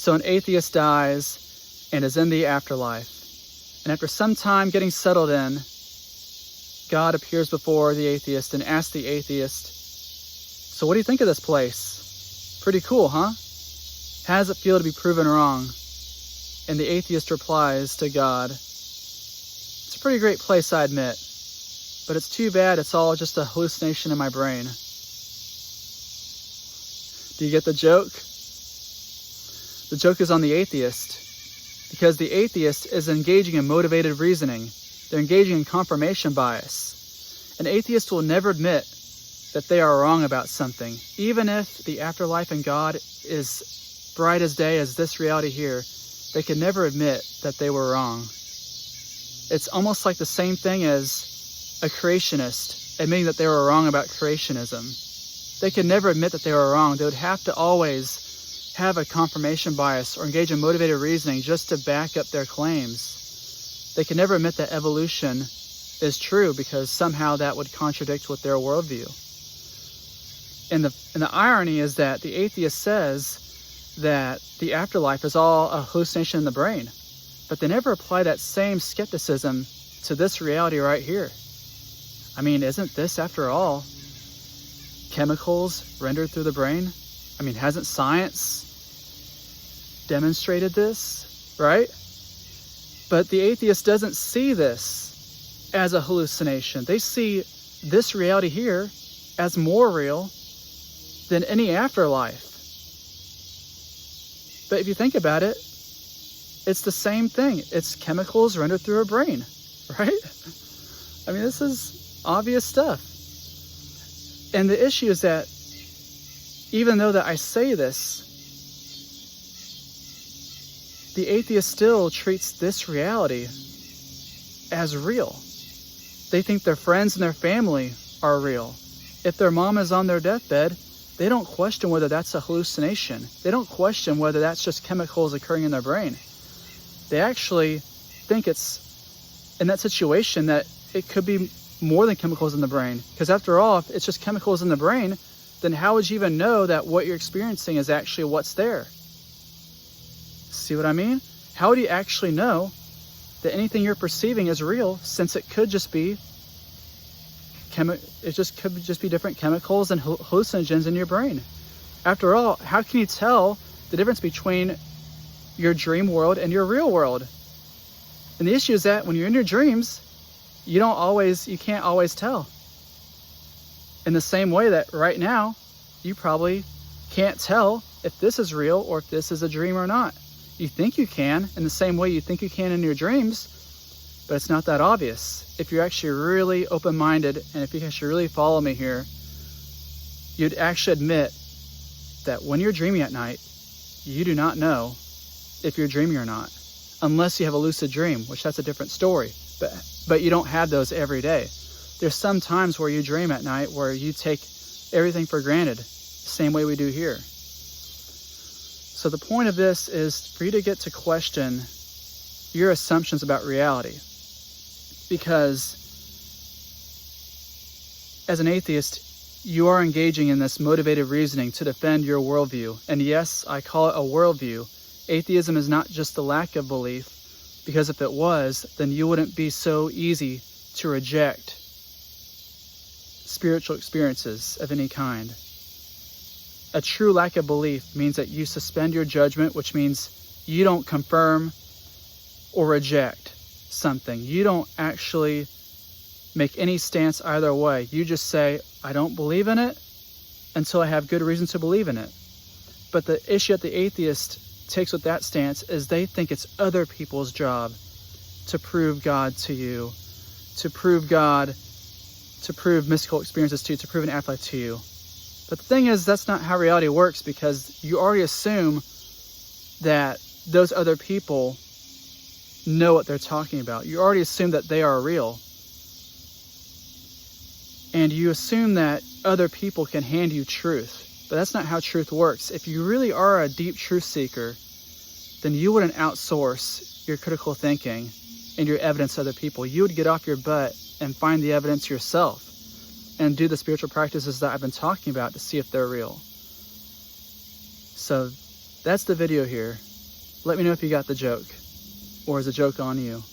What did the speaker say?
So an atheist dies and is in the afterlife. And after some time getting settled in, God appears before the atheist and asks the atheist, so what do you think of this place? Pretty cool, huh? How does it feel to be proven wrong? And the atheist replies to God, it's a pretty great place, I admit, but it's too bad it's all just a hallucination in my brain. Do you get the joke? The joke is on the atheist, because the atheist is engaging in motivated reasoning. They're engaging in confirmation bias. An atheist will never admit that they are wrong about something, even if the afterlife and God is bright as day as this reality here. They can never admit that they were wrong. It's almost like the same thing as a creationist admitting that they were wrong about creationism. They can never admit that they were wrong. They would have to always have a confirmation bias or engage in motivated reasoning just to back up their claims. They can never admit that evolution is true because somehow that would contradict with their worldview. And the irony is that the atheist says that the afterlife is all a hallucination in the brain, but they never apply that same skepticism to this reality right here. I mean, isn't this, after all, chemicals rendered through the brain? I mean, hasn't science demonstrated this, right? But the atheist doesn't see this as a hallucination. They see this reality here as more real than any afterlife. But if you think about it, it's the same thing. It's chemicals rendered through a brain, right? I mean, this is obvious stuff. And the issue is that even though that I say this, the atheist still treats this reality as real. They think their friends and their family are real. If their mom is on their deathbed, they don't question whether that's a hallucination. They don't question whether that's just chemicals occurring in their brain. They actually think it's, in that situation, that it could be more than chemicals in the brain. Because after all, if it's just chemicals in the brain, then how would you even know that what you're experiencing is actually what's there? See what I mean? How would you actually know that anything you're perceiving is real, since it could just be could just be different chemicals and hallucinogens in your brain? After all, how can you tell the difference between your dream world and your real world? And the issue is that when you're in your dreams, you can't always tell. In the same way that right now, you probably can't tell if this is real or if this is a dream or not. You think you can, in the same way you think you can in your dreams, but it's not that obvious. If you're actually really open-minded, and if you actually really follow me here, you'd actually admit that when you're dreaming at night, you do not know if you're dreaming or not, unless you have a lucid dream, which that's a different story. But you don't have those every day. There's some times where you dream at night where you take everything for granted, same way we do here. So the point of this is for you to get to question your assumptions about reality. Because as an atheist, you are engaging in this motivated reasoning to defend your worldview. And yes, I call it a worldview. Atheism is not just the lack of belief, because if it was, then you wouldn't be so easy to reject spiritual experiences of any kind. A true lack of belief means that you suspend your judgment, which means you don't confirm or reject something. You don't actually make any stance either way. You just say, I don't believe in it until I have good reason to believe in it. But the issue that the atheist takes with that stance is they think it's other people's job to prove God to you, to prove mystical experiences to you, to prove an afterlife to you. But the thing is, that's not how reality works, because you already assume that those other people know what they're talking about. You already assume that they are real. And you assume that other people can hand you truth. But that's not how truth works. If you really are a deep truth seeker, then you wouldn't outsource your critical thinking and your evidence to other people. You would get off your butt and find the evidence yourself and do the spiritual practices that I've been talking about to see if they're real. So that's the video here. Let me know if you got the joke, or is the joke on you?